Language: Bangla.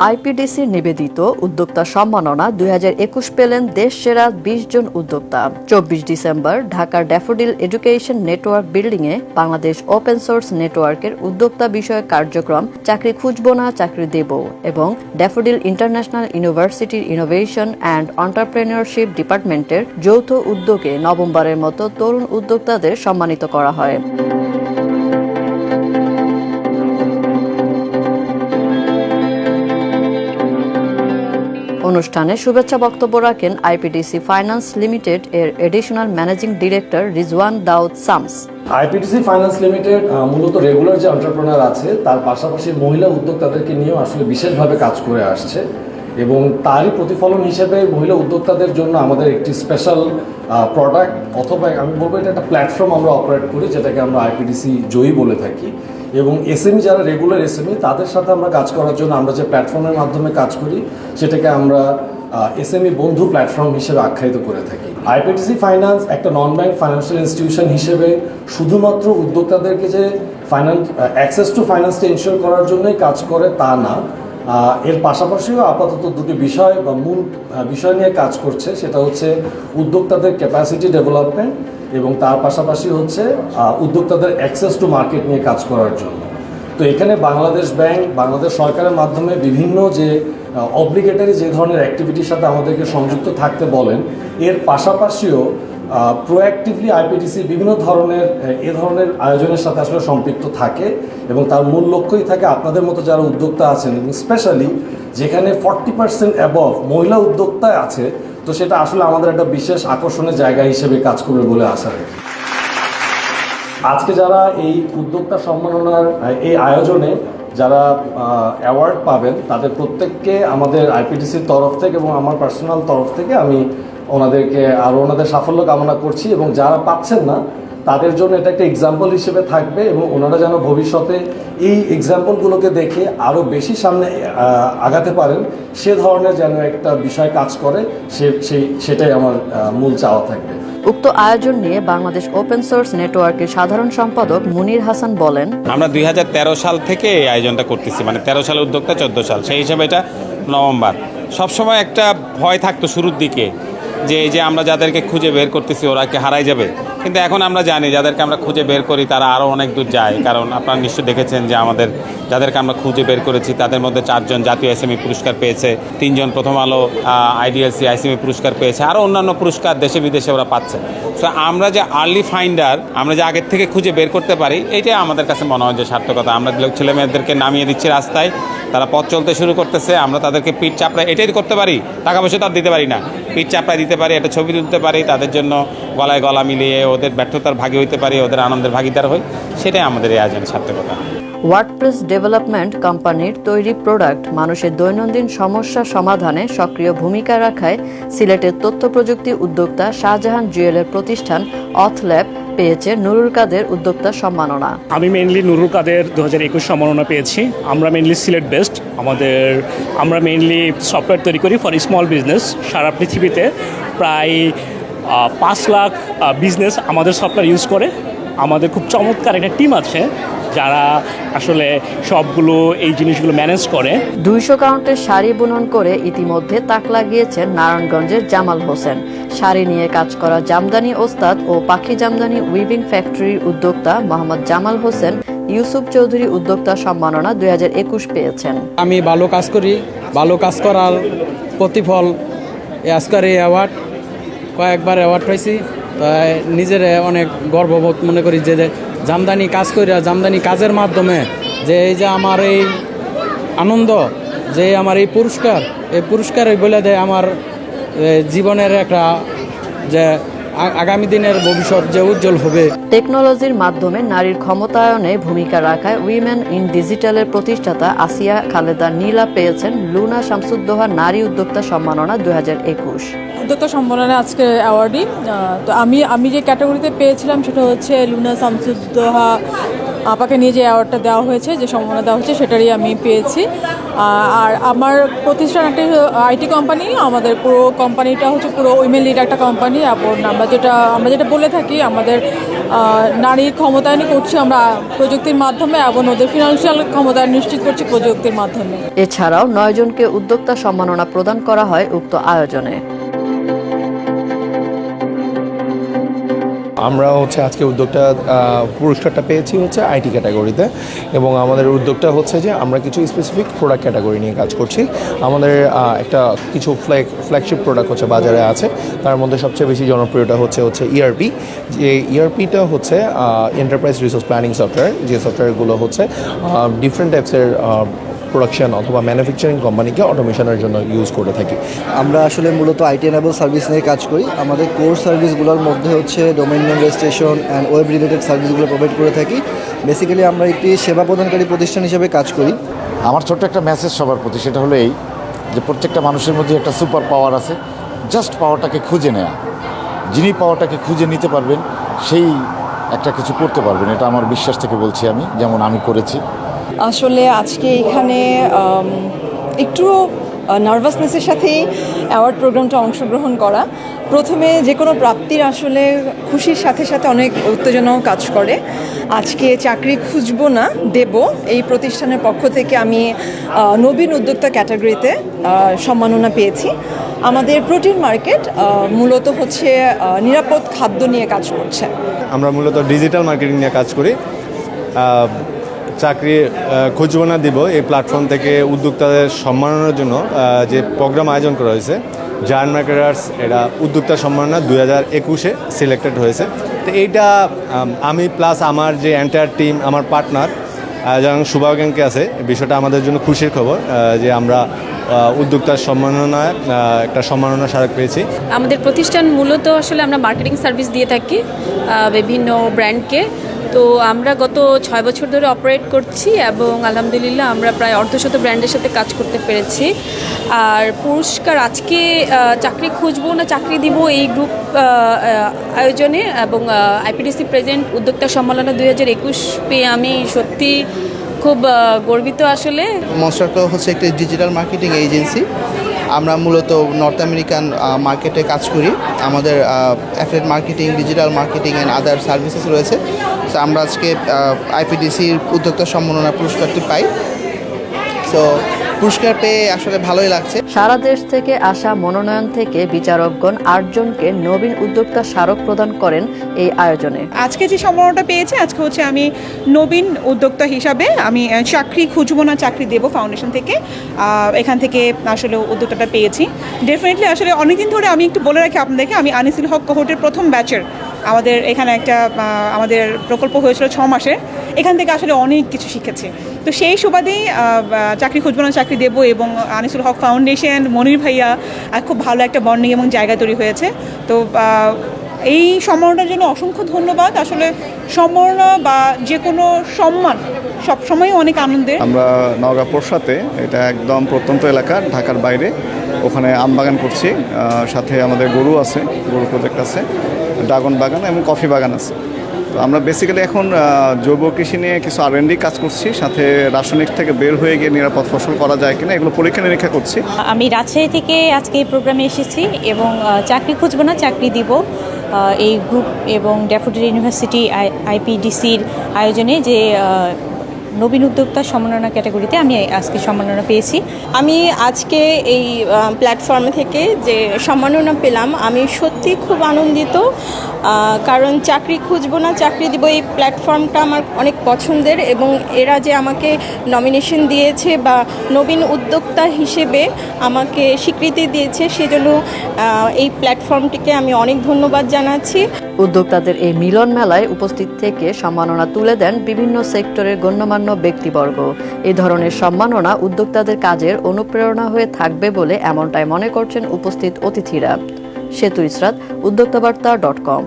আইপিডিসি নিবেদিত উদ্যোক্তা সম্মাননা 2021 পেলেন দেশ সেরা 20 জন উদ্যোক্তা। 24 ডিসেম্বর ঢাকার ড্যাফোডিল এডুকেশন নেটওয়ার্ক বিল্ডিংয়ে বাংলাদেশ ওপেন সোর্স নেটওয়ার্কের উদ্যোক্তা বিষয়ক কার্যক্রম চাকরি খুঁজব না চাকরি দেব এবং ড্যাফোডিল ইন্টারন্যাশনাল ইউনিভার্সিটির ইনোভেশন অ্যান্ড এন্টারপ্রেনিউরশিপ ডিপার্টমেন্টের যৌথ উদ্যোগে নবমবারের মতো তরুণ উদ্যোক্তাদের সম্মানিত করা হয়। অনুষ্ঠানে শুভেচ্ছা বক্তব্য রাখেন আইপিডিসি ফাইন্যান্স লিমিটেড এর এডিশনাল ম্যানেজিং ডিরেক্টর রিজওয়ান দাউদ শামস। আইপিডিসি ফাইন্যান্স লিমিটেড মূলত রেগুলার যে এন্টারপ্রেনার আছে তার পাশাপাশি মহিলা উদ্যোক্তাদেরকে নিয়েও আসলে বিশেষভাবে কাজ করে আসছে এবং তারই প্রতিফলন হিসেবে মহিলা উদ্যোক্তাদের জন্য আমাদের একটি স্পেশাল প্রোডাক্ট অথবা আমি বলবো এটা একটা প্ল্যাটফর্ম আমরা অপারেট করি, যেটাকে আমরা আইপিডিসি জয়ী বলে থাকি। এবং এসএমই যারা রেগুলার এসএমই তাদের সাথে আমরা কাজ করার জন্য আমরা যে প্ল্যাটফর্মের মাধ্যমে কাজ করি সেটাকে আমরা এসএমই বন্ধু প্ল্যাটফর্ম হিসেবে আখ্যায়িত করে থাকি। আইপিডিসি ফাইন্যান্স একটা নন ব্যাংক ফাইন্যান্সিয়াল ইনস্টিটিউশন হিসেবে শুধুমাত্র উদ্যোক্তাদেরকে যে অ্যাক্সেস টু ফাইন্যান্সটা ইনশিওর করার জন্যই কাজ করে তা না, এর পাশাপাশিও আপাতত দুটি বিষয় বা মূল বিষয় নিয়ে কাজ করছে। সেটা হচ্ছে উদ্যোক্তাদের ক্যাপাসিটি ডেভেলপমেন্ট এবং তার পাশাপাশি হচ্ছে উদ্যোক্তাদের অ্যাক্সেস টু মার্কেট নিয়ে কাজ করার জন্য। তো এখানে বাংলাদেশ ব্যাংক, বাংলাদেশ সরকারের মাধ্যমে বিভিন্ন যে অব্লিগেটরি যে ধরনের অ্যাক্টিভিটির সাথে আমাদেরকে সংযুক্ত থাকতে বলেন, এর পাশাপাশিও প্রোঅ্যাক্টিভলি আইপিডিসি বিভিন্ন ধরনের এ ধরনের আয়োজনের সাথে আসলে সম্পৃক্ত থাকে এবং তার মূল লক্ষ্যই থাকে আপনাদের মতো যারা উদ্যোক্তা আছেন এবং স্পেশালি যেখানে 40% অ্যাবভ মহিলা উদ্যোক্তা আছে, তো সেটা আসলে আমাদের একটা বিশেষ আকর্ষণের জায়গা হিসেবে কাজ করবে বলে আশা রাখি। আজকে যারা এই উদ্যোক্তা সম্মাননার এই আয়োজনে যারা অ্যাওয়ার্ড পাবেন তাদের প্রত্যেককে আমাদের আইপিডিসির তরফ থেকে এবং আমার পার্সোনাল তরফ থেকে আমি ওনাদেরকে আরও ওনাদের সাফল্য কামনা করছি এবং যারা পাচ্ছেন না তাদের জন্য এটা একটা এক্সাম্পল হিসেবে থাকবে এবং ওনারা যেন ভবিষ্যতে এই এক্সাম্পলগুলোকে দেখে আরও বেশি সামনে আগাতে পারেন সে ধরনের যেন একটা বিষয় কাজ করে সেটাই আমার মূল চাওয়া থাকবে। উক্ত আয়োজন নিয়ে বাংলাদেশ ওপেন সোর্স নেটওয়ার্কের সাধারণ সম্পাদক মুনির হাসান বলেন, আমরা 2013 সাল থেকে এই আয়োজনটা করতেছি, মানে 13 সালে উদ্যোক্তা 14 সাল, সেই হিসাবে এটা নভেম্বর। সবসময় একটা ভয় থাকতো শুরুর দিকে যে এই যে আমরা যাদেরকে খুঁজে বের করতেছি ওরা কি হারাই যাবে, কিন্তু এখন আমরা জানি যাদেরকে আমরা খুঁজে বের করি তারা আরও অনেক দূর যায়। কারণ আপনারা নিশ্চয়ই দেখেছেন যে আমাদের যাদেরকে আমরা খুঁজে বের করেছি তাদের মধ্যে 4 জন জাতীয় এসএমই পুরস্কার পেয়েছে, 3 জন প্রথম আলো আইডিএলসি আইসিএমই পুরস্কার পেয়েছে, আরও অন্যান্য পুরস্কার দেশে বিদেশে ওরা পাচ্ছে। সো আমরা যে আর্লি ফাইন্ডার, আমরা যে আগের থেকে খুঁজে বের করতে পারি, এইটাই আমাদের কাছে মনে হয় যে সার্থকতা। আমরা ছেলে মেয়েদেরকে নামিয়ে দিচ্ছি রাস্তায়, তারা পথ চলতে শুরু করতেছে, আমরা তাদেরকে পিঠ চাপড়ায় এটাই করতে পারি, টাকা পয়সা তো আর দিতে পারি না, পিঠ চাপড়ায় দিতে পারি, একটা ছবি তুলতে পারি, তাদের জন্য গলায় গলা মিলিয়ে ওদের ব্যর্থতার ভাগী হইতে পারি, ওদের আনন্দের ভাগিদার হই, সেটাই আমাদের এই আয়োজনের সার্থকতা। ওয়ার্ডপ্রেস ডেভেলপমেন্ট কোম্পানির তৈরি প্রোডাক্ট মানুষের দৈনন্দিন সমস্যা সমাধানে সক্রিয় ভূমিকা রাখায় সিলেটের তথ্য প্রযুক্তি উদ্যোক্তা শাহজাহান জুয়েলের প্রতিষ্ঠান অথল্যাব পেয়েছে নুরুল কাদের উদ্যোক্তা সম্মাননা। আমি মেইনলি নুরুল কাদের 2021 সম্মাননা পেয়েছি। আমরা মেইনলি সিলেট বেসড, আমরা মেইনলি সফটওয়্যার তৈরি করি ফর স্মল বিজনেস। সারা পৃথিবীতে প্রায় 5 লাখ বিজনেস আমাদের সফটওয়্যার ইউজ করে। আমাদের খুব চমৎকার একটা টিম আছে যারা আসলে সবগুলো এই জিনিসগুলো ম্যানেজ করে। 200 কাউন্টের শাড়ি বুনন করে ইতিমধ্যে তাক লাগিয়েছেন নারায়ণগঞ্জের জামাল হোসেন। শাড়ি নিয়ে কাজ করা জামদানি ওস্তাদ ও পাখি জামদানি উইভিং ফ্যাক্টরির উদ্যোক্তা মোহাম্মদ জামাল হোসেন ইউসুফ চৌধুরী উদ্যোক্তা সম্মাননা 2021 পেয়েছেন। আমি ভালো কাজ করি, ভালো কাজ করার প্রতিফল আজকের এই অ্যাওয়ার্ড, কয়েকবার অ্যাওয়ার্ড পাইছি। নিজের অনেক গর্ববোধ মনে করি যে জামদানি কাজ করি, জামদানি কাজের মাধ্যমে যে এই যে আমার এই আনন্দ, যে আমার এই পুরস্কারই বলে দেয় আমার জীবনের একটা যে আগামী দিনের ভবিষ্যৎ যে উজ্জ্বল হবে। টেকনোলজির মাধ্যমে নারীর ক্ষমতায়নে ভূমিকা রাখায় উইমেন ইন ডিজিটালের প্রতিষ্ঠাতা আসিয়া খালেদা নীলা পেয়েছেন লুনা শামসুদ্দোহা নারী উদ্যোক্তা সম্মাননা 2021। উদ্যোক্তা সম্মাননা আজকে অ্যাওয়ার্ডই। তো আমি যে ক্যাটাগরিতে পেয়েছিলাম সেটা হচ্ছে লুনা শামসুদ্দোহা আপাকে নিয়ে যে অ্যাওয়ার্ডটা দেওয়া হয়েছে, যে সম্মাননা দেওয়া হয়েছে, সেটারই আমি পেয়েছি। আর আমার প্রতিষ্ঠান একটা আইটি কোম্পানি। আমাদের পুরো কোম্পানিটা হচ্ছে পুরো উইমেন লিড একটা কোম্পানি। এবং আমরা যেটা বলে থাকি, আমাদের নারীর ক্ষমতায়ন করছি আমরা প্রযুক্তির মাধ্যমে, এবং ওদের ফিনান্সিয়াল ক্ষমতায়ন নিশ্চিত করছি প্রযুক্তির মাধ্যমে। এছাড়াও 9 জনকে উদ্যোক্তা সম্মাননা প্রদান করা হয় উক্ত আয়োজনে। আমরা আজকে উদ্যোক্তা পুরস্কারটা পেয়েছি আইটি ক্যাটাগরিতে, এবং আমাদের উদ্যোগটা যে আমরা কিছু স্পেসিফিক প্রোডাক্ট ক্যাটাগরি নিয়ে কাজ করছি। আমাদের একটা কিছু ফ্ল্যাগশিপ প্রোডাক্ট বাজারে আছে, তার মধ্যে সবচেয়ে বেশি জনপ্রিয়টা হচ্ছে ইআরপি। যে ইআরপিটা এন্টারপ্রাইজ রিসোর্স প্ল্যানিং সফটওয়্যার, যে সফটওয়্যারগুলো ডিফারেন্ট টাইপসের প্রোডাকশন অথবা ম্যানুফ্যাকচারিং কোম্পানিকে অটোমেশনের জন্য ইউজ করে থাকি। আমরা আসলে মূলত আইটি এনেবল সার্ভিস নিয়ে কাজ করি। আমাদের কোর সার্ভিসগুলোর মধ্যে domain name registration and web related সার্ভিসগুলো প্রোভাইড করে থাকি। বেসিক্যালি আমরা একটি সেবা প্রদানকারী প্রতিষ্ঠান হিসেবে কাজ করি। আমার ছোট্ট একটা মেসেজ সবার প্রতি, সেটা হলো এই যে প্রত্যেকটা মানুষের মধ্যে একটা সুপার পাওয়ার আছে, জাস্ট পাওয়ারটাকে খুঁজে নেওয়া। যিনি পাওয়ারটাকে খুঁজে নিতে পারবেন সেই একটা কিছু করতে পারবেন, এটা আমার বিশ্বাস থেকে বলছি আমি, যেমন আমি করেছি। আসলে আজকে এখানে একটু নার্ভাসনেসের সাথেই অ্যাওয়ার্ড প্রোগ্রামটা অংশগ্রহণ করা। প্রথমে যে কোনো প্রাপ্তির আসলে খুশির সাথে সাথে অনেক উত্তেজনাও কাজ করে। আজকে চাকরি খুঁজবো না, দেব, এই প্রতিষ্ঠানের পক্ষ থেকে আমি নবীন উদ্যোক্তা ক্যাটাগরিতে সম্মাননা পেয়েছি। আমাদের প্রোটিন মার্কেট মূলত নিরাপদ খাদ্য নিয়ে কাজ করছে। আমরা মূলত ডিজিটাল মার্কেটিং নিয়ে কাজ করি। চাকরি খুঁজবো না দিব এই প্ল্যাটফর্ম থেকে উদ্যোক্তাদের সম্মাননার জন্য যে প্রোগ্রাম আয়োজন করা হয়েছে, জায়ান্ট মার্কেটার্স, এটা উদ্যোক্তা সম্মাননা 2021-এ সিলেক্টেড হয়েছে। তো এইটা আমি প্লাস আমার যে এন্টায়ার টিম, আমার পার্টনার যেমন শুভাকাঙ্ক্ষী আছে, বিষয়টা আমাদের জন্য খুশির খবর যে আমরা উদ্যোক্তার সম্মাননায় একটা সম্মাননা স্মারক পেয়েছি। আমাদের প্রতিষ্ঠান মূলত আসলে আমরা মার্কেটিং সার্ভিস দিয়ে থাকি বিভিন্ন ব্র্যান্ডকে। তো আমরা গত 6 বছর ধরে অপারেট করছি এবং আলহামদুলিল্লাহ আমরা প্রায় অর্ধশত ব্র্যান্ডের সাথে কাজ করতে পেরেছি। আর পুরস্কার আজকে চাকরি খুঁজবো না চাকরি দিব এই গ্রুপ আয়োজনে এবং আইপিডিসি প্রেজেন্ট উদ্যোক্তা সম্মেলনে 2021 পেয়ে আমি সত্যি খুব গর্বিত। আসলে মনস্টার একটি ডিজিটাল মার্কেটিং এজেন্সি। আমরা মূলত নর্থ আমেরিকান মার্কেটে কাজ করি। আমাদের affiliate marketing, digital marketing and other services রয়েছে। তো আমরা আজকে আইপিডিসির উদ্যোক্তা সম্মাননা পুরস্কারটি পাই। তো পুরস্কার পেয়ে আসলে ভালোই লাগছে। সারা দেশ থেকে আসা মনোনয়ন থেকে বিচারকগণ 8 জনকে নবীন উদ্যোক্তা স্মারক প্রদান করেন এই আয়োজনে। আজকে যে সম্মাননাটা পেয়েছে, আজকে আমি নবীন উদ্যোক্তা হিসাবে আমি চাকরি খুঁজবো না চাকরি দেব ফাউন্ডেশন থেকে এখান থেকে আসলে উদ্যোক্তাটা পেয়েছি। ডেফিনেটলি আসলে অনেকদিন ধরে আমি একটু বলে রাখি আপনাদেরকে, আমি আনিসুল হক কোহোর্টের প্রথম ব্যাচের। আমাদের এখানে একটা আমাদের প্রকল্প হয়েছিল 6 মাসে, এখান থেকে আসলে অনেক কিছু শিখেছি। তো সেই সুবাদেই চাকরি খুঁজবো না চাকরি দেবো এবং আনিসুল হক ফাউন্ডেশন, মনির ভাইয়া খুব ভালো একটা বন্ডিং এবং জায়গা তৈরি হয়েছে। তো এই সম্মাননার জন্য অসংখ্য ধন্যবাদ। আসলে সম্মাননা বা যে কোনো সম্মান সবসময় অনেক আনন্দের। আমরা নওগাঁ পোরশাতে, এটা একদম প্রত্যন্ত এলাকা, ঢাকার বাইরে, ওখানে আম বাগান করছি। সাথে আমাদের গরু আছে, গরু প্রজেক্ট আছে, ড্রাগন বাগান এবং কফি বাগান আছে। তো আমরা বেসিক্যালি এখন জৈব কৃষি নিয়ে কিছু R&D কাজ করছি, সাথে রাসায়নিক থেকে বের হয়ে গিয়ে নিরাপদ ফসল করা যায় কিনা এগুলো পরীক্ষা নিরীক্ষা করছি। আমি রাজশাহী থেকে আজকে এই প্রোগ্রামে এসেছি এবং চাকরি খুঁজবো না চাকরি দিব এই গ্রুপ এবং ড্যাফোডিল ইউনিভার্সিটি IPDCর আয়োজনে যে নবীন উদ্যোক্তা সম্মাননা ক্যাটাগরিতে আমি আজকে সম্মাননা পেয়েছি। আমি আজকে এই প্ল্যাটফর্ম থেকে যে সম্মাননা পেলাম, আমি সত্যি খুব আনন্দিত। কারণ চাকরি খুঁজবো না চাকরি দিব এই প্ল্যাটফর্মটা আমার অনেক পছন্দের এবং এরা যে আমাকে নমিনেশন দিয়েছে বা নবীন উদ্যোক্তা হিসেবে আমাকে স্বীকৃতি দিয়েছে, সেজন্য এই প্ল্যাটফর্মটিকে আমি অনেক ধন্যবাদ জানাচ্ছি। উদ্যোক্তাদের এই মিলন মেলায় উপস্থিত থেকে সম্মাননা তুলে দেন বিভিন্ন সেক্টরের গণ্যমান্য ব্যক্তিবর্গ। এই ধরনের সম্মাননা উদ্যোক্তাদের কাজের অনুপ্রেরণা হয়ে থাকবে বলে এমনটাই মনে করছেন উপস্থিত অতিথিরা। সেতু ইসরাত, uddoktabarta.com।